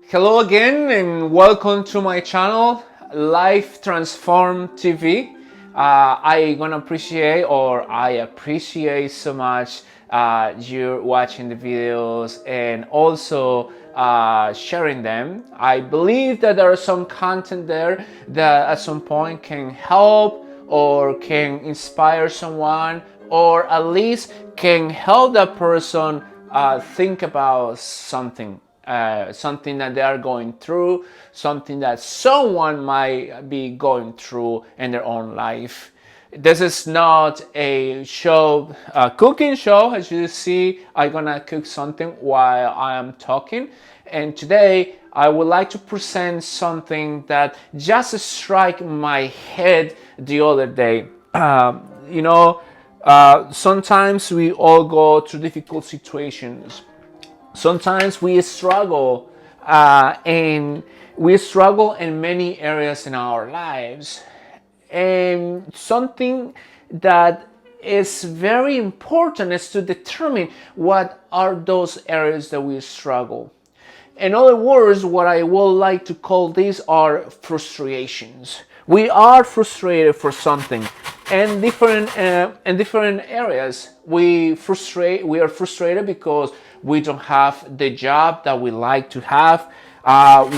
Hello again and welcome to my channel, Life Transform TV. I appreciate so much you watching the videos and also sharing them. I believe that there is some content there that at some point can help or can inspire someone, or at least can help that person think about something that they are going through, something that someone might be going through in their own life. This is not a show, a cooking show. As you see, I'm gonna cook something while I am talking. And today I would like to present something that just struck my head the other day. Sometimes we all go through difficult situations. Sometimes we struggle, and we struggle in many areas in our lives. And something that is very important is to determine what are those areas that we struggle. In other words, what I would like to call these are frustrations. We are frustrated for something, and different areas. We are frustrated because we don't have the job that we like to have.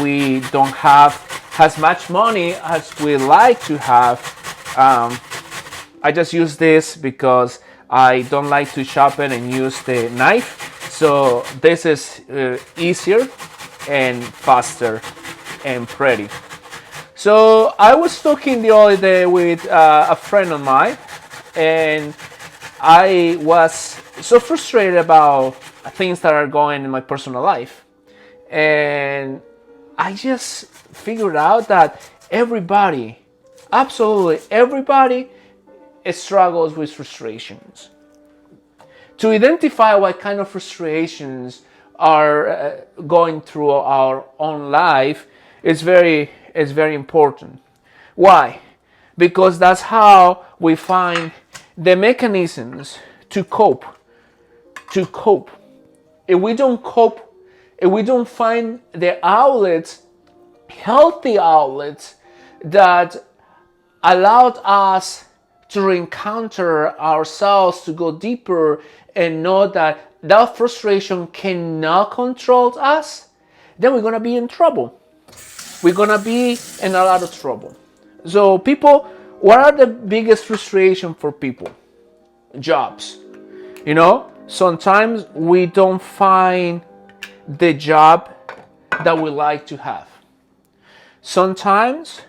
We don't have as much money as we like to have. I just use this because I don't like to sharpen and use the knife. So this is easier and faster and pretty. So I was talking the other day with a friend of mine, and I was so frustrated about things that are going in my personal life. And I just figured out that everybody, absolutely everybody, struggles with frustrations. To identify what kind of frustrations are going through our own life is very important. Why? Because that's how we find the mechanisms to cope. If we don't cope, if we don't find the outlets, healthy outlets that allowed us to encounter ourselves, to go deeper and know that that frustration cannot control us, then we're gonna be in trouble. We're gonna be in a lot of trouble. So people, what are the biggest frustration for people? Jobs. Sometimes we don't find the job that we like to have. Sometimes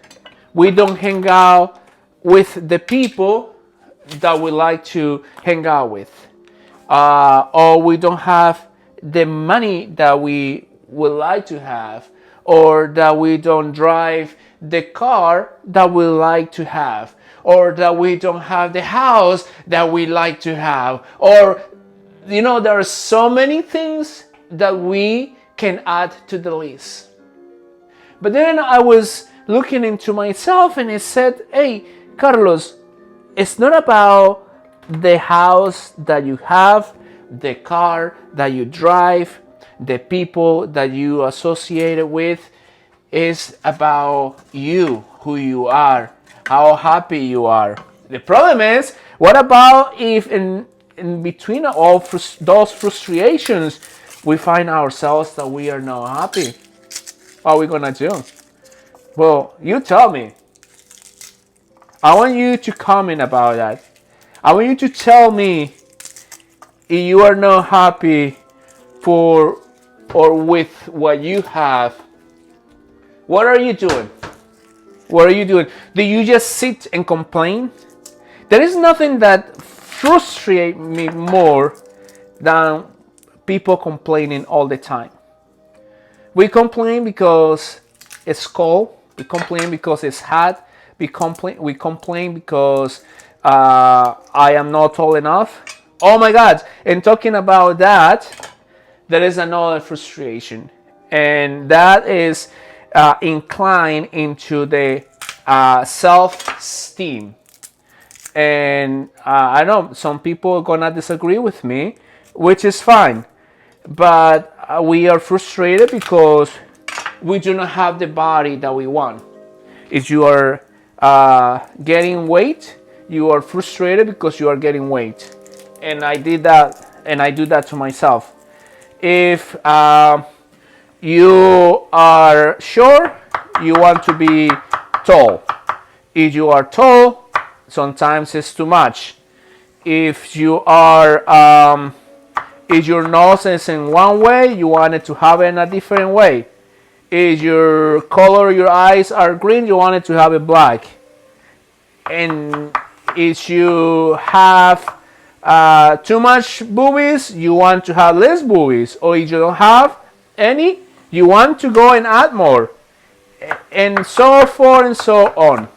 we don't hang out with the people that we like to hang out with. Or we don't have the money that we would like to have, or that we don't drive the car that we like to have, or that we don't have the house that we like to have, or there are so many things that we can add to the list. But then I was looking into myself and I said, hey, Carlos, it's not about the house that you have, the car that you drive, the people that you associate with. Is about you, who you are, how happy you are. The problem is, what about if in between all those frustrations we find ourselves that we are not happy? What are we gonna do? Well, you tell me. I want you to comment about that. I want you to tell me if you are not happy for or with what you have. What are you doing? What are you doing? Do you just sit and complain? There is nothing that frustrates me more than people complaining all the time. We complain because it's cold. We complain because it's hot. We complain because I am not tall enough. Oh my God! And talking about that, there is another frustration, and that is inclined into the self-esteem. And I know some people are gonna disagree with me, which is fine. But we are frustrated because we do not have the body that we want. If you are getting weight, you are frustrated because you are getting weight. And I did that, and I do that to myself. If you are short, you want to be tall. If you are tall, sometimes it's too much. If you are, if your nose is in one way, you want it to have it in a different way. If your color, your eyes are green, you want it to have it black. And if you have too much boobies, you want to have less boobies. Or if you don't have any, you want to go and add more. And so forth and so on.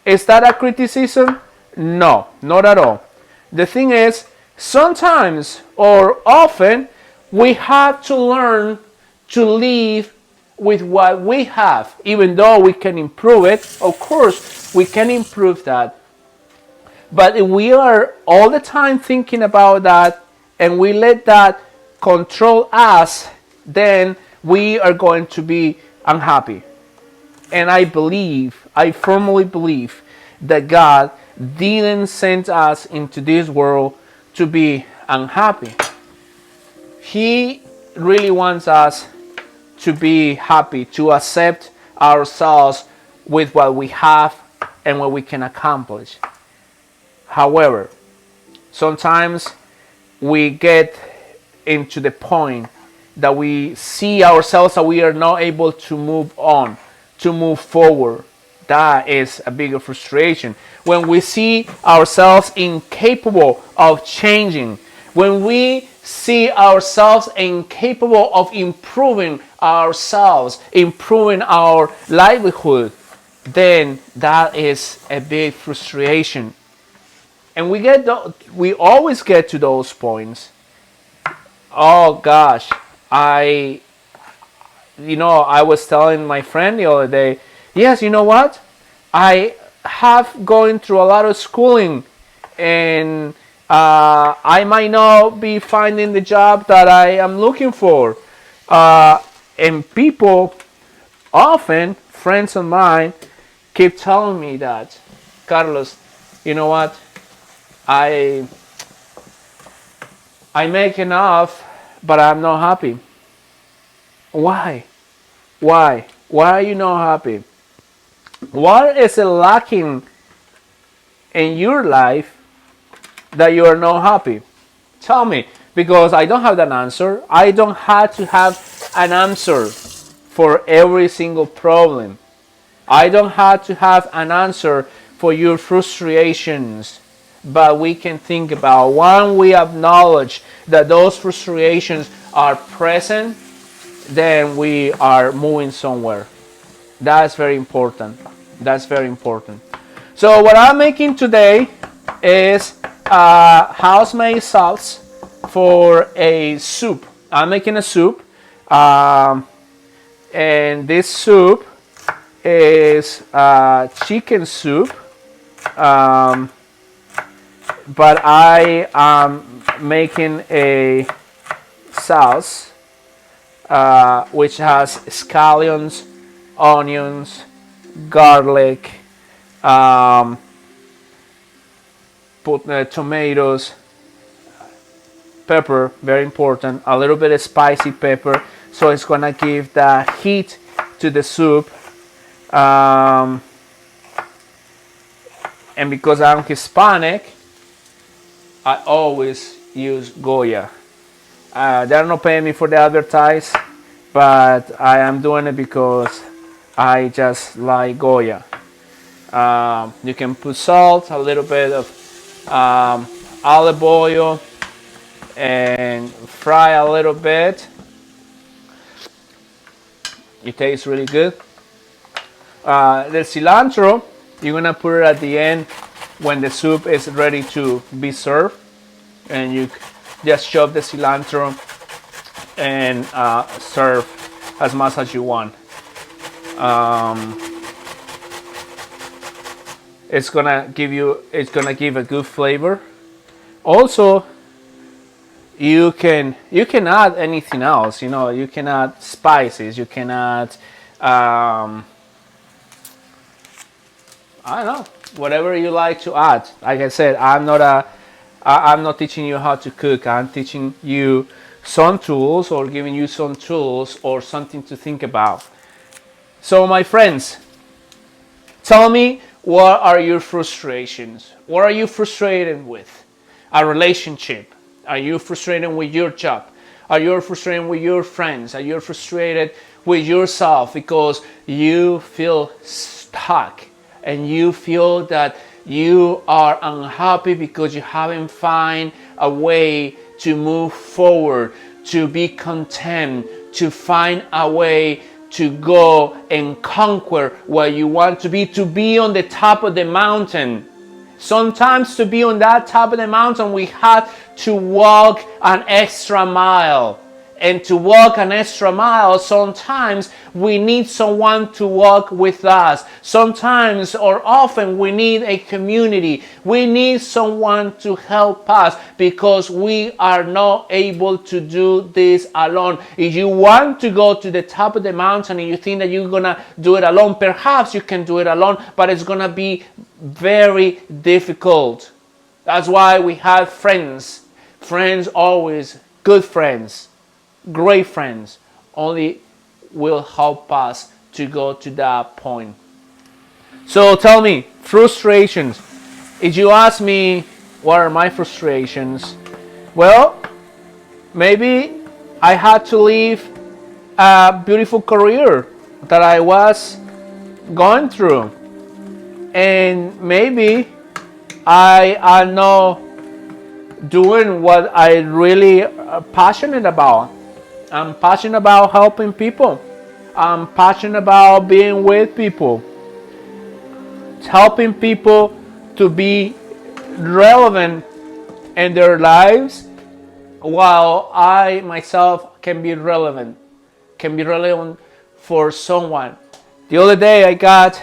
Is that a criticism? No, not at all. The thing is, sometimes or often, we have to learn to live with what we have. Even though we can improve it, of course, we can improve that. But if we are all the time thinking about that and we let that control us, then we are going to be unhappy. And I firmly believe that God didn't send us into this world to be unhappy. He really wants us to be happy, to accept ourselves with what we have and what we can accomplish. However, sometimes we get into the point that we see ourselves that we are not able to move on, to move forward. That is a bigger frustration. When we see ourselves incapable of changing, when we see ourselves incapable of improving ourselves, improving our livelihood, then that is a big frustration. And we always get to those points. Oh gosh, I was telling my friend the other day, yes, you know what? I have going through a lot of schooling, and I might not be finding the job that I am looking for. And people, often friends of mine, keep telling me that, Carlos, you know what? I make enough, but I'm not happy. Why? Why? Why are you not happy? What is it lacking in your life that you are not happy? Tell me, because I don't have that answer. I don't have to have an answer for every single problem. I don't have to have an answer for your frustrations. But we can think about, when we acknowledge that those frustrations are present, then we are moving somewhere. That's very important. That's very important. So what I'm making today is house-made sauce for a soup. I'm making a soup, and this soup is chicken soup, but I am making a sauce which has scallions, onions, garlic, tomatoes, pepper, very important, a little bit of spicy pepper, so it's gonna give the heat to the soup. And because I'm Hispanic, I always use Goya. They're not paying me for the advertise, but I am doing it because I just like Goya. You can put salt, a little bit of olive oil, and fry a little bit. It tastes really good. The cilantro, you're gonna put it at the end when the soup is ready to be served, and you just chop the cilantro and serve as much as you want. It's gonna give a good flavor. Also, you can add anything else. You can add spices. You can add I don't know, whatever you like to add. Like I said, I'm not teaching you how to cook. I'm teaching you some tools, or giving you some tools or something to think about. So my friends, tell me, what are your frustrations? What are you frustrated with? A relationship? Are you frustrated with your job? Are you frustrated with your friends? Are you frustrated with yourself because you feel stuck and you feel that you are unhappy because you haven't found a way to move forward, to be content, to find a way to go and conquer what you want to be on the top of the mountain? Sometimes to be on that top of the mountain, we have to walk an extra mile. And to walk an extra mile, sometimes we need someone to walk with us. Sometimes, or often, we need a community. We need someone to help us because we are not able to do this alone. If you want to go to the top of the mountain and you think that you're going to do it alone, perhaps you can do it alone, but it's going to be very difficult. That's why we have friends. Friends always, good friends, great friends, only will help us to go to that point. So tell me, frustrations. If you ask me what are my frustrations, well, maybe I had to leave a beautiful career that I was going through. And maybe I am not doing what I really passionate about. I'm passionate about helping people. I'm passionate about being with people, helping people to be relevant in their lives, while I myself can be relevant for someone. The other day I got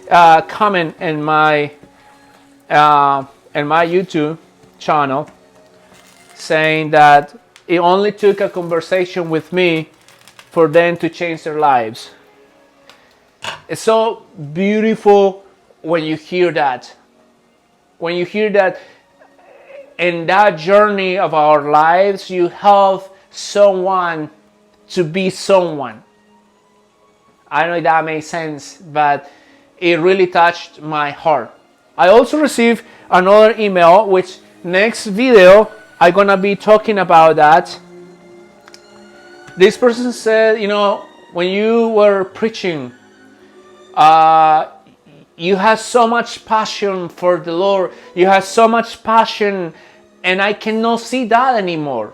a comment in my YouTube channel saying that it only took a conversation with me for them to change their lives. It's so beautiful when you hear that. When you hear that in that journey of our lives, you help someone to be someone. I don't know if that makes sense, but it really touched my heart. I also received another email, which next video I'm gonna be talking about that. This person said, when you were preaching, you had so much passion for the Lord. You had so much passion, and I cannot see that anymore.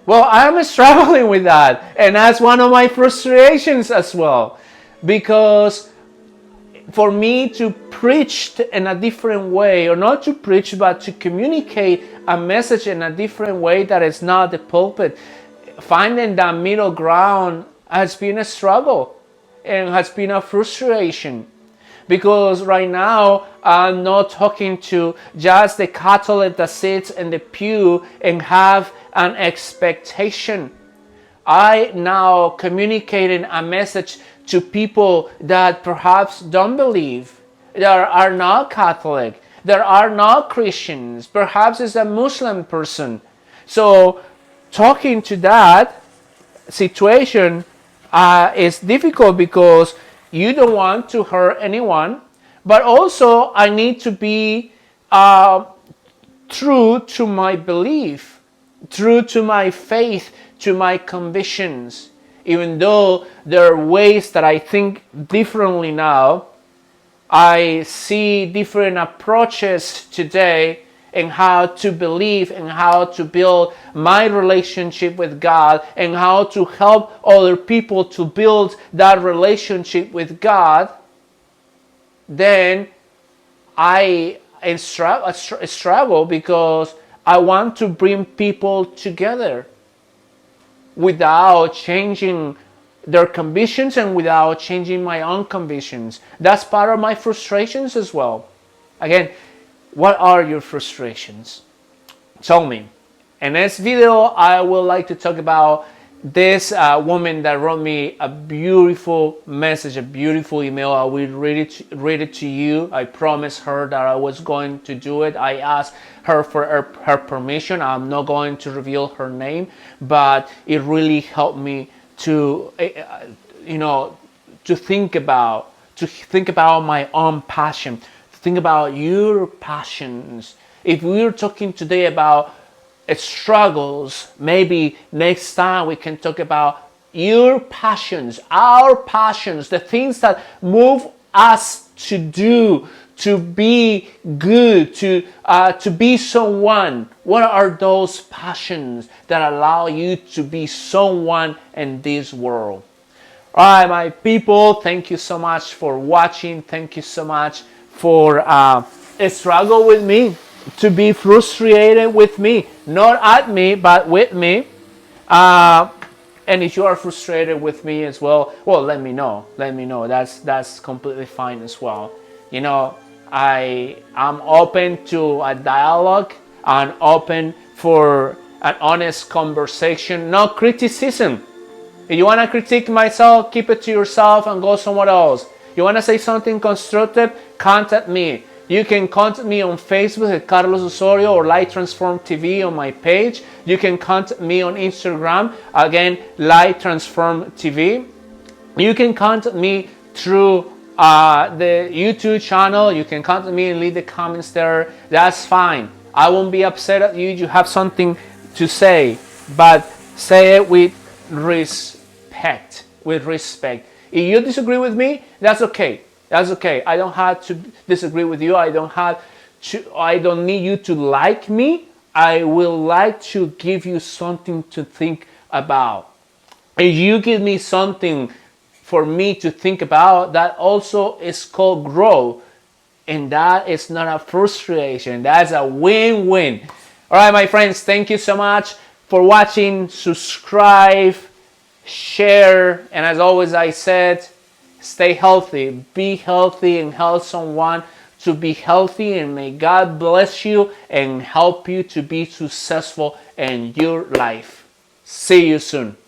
Well, I'm struggling with that, and that's one of my frustrations as well, because for me to preach in a different way, or not to preach, but to communicate a message in a different way that is not the pulpit, finding that middle ground has been a struggle and has been a frustration. Because right now, I'm not talking to just the Catholic that sits in the pew and have an expectation. I now communicating a message to people that perhaps don't believe, that are not Catholic, that are not Christians, perhaps it's a Muslim person. So talking to that situation is difficult because you don't want to hurt anyone, but also I need to be true to my belief, true to my faith, to my convictions. Even though there are ways that I think differently now, I see different approaches today in how to believe and how to build my relationship with God and how to help other people to build that relationship with God, then I struggle because I want to bring people together without changing their convictions and without changing my own convictions. That's part of my frustrations as well. Again, what are your frustrations? Tell me. In this video, I would like to talk about this woman that wrote me a beautiful message, a beautiful email. I will read it to you. I promised her that I was going to do it. I asked her for her permission. I'm not going to reveal her name, but it really helped me to, to think about my own passion, to think about your passions. If we're talking today about struggles, maybe next time we can talk about your passions, our passions, the things that move us to do, to be good, to be someone. What are those passions that allow you to be someone in this world? All right, my people, thank you so much for watching. Thank you so much for struggle with me, to be frustrated with me, not at me, but with me. And if you are frustrated with me as well, well, let me know. Let me know. That's completely fine as well. I'm open to a dialogue. I'm open for an honest conversation, no criticism. If you want to critique myself, keep it to yourself and go somewhere else. You want to say something constructive, contact me. You can contact me on Facebook at Carlos Osorio or Light Transform TV on my page. You can contact me on Instagram, again, Light Transform TV. You can contact me through the YouTube channel. You can contact me and leave the comments there. That's fine. I won't be upset at you. You have something to say, but say it with respect. With respect. If you disagree with me, that's okay. That's okay. I don't have to disagree with you. I don't need you to like me. I will like to give you something to think about. If you give me something for me to think about, that also is called growth. And that is not a frustration. That's a win-win. All right, my friends, thank you so much for watching. Subscribe, share, and as always I said, stay healthy, be healthy, and help someone to be healthy. And may God bless you and help you to be successful in your life. See you soon.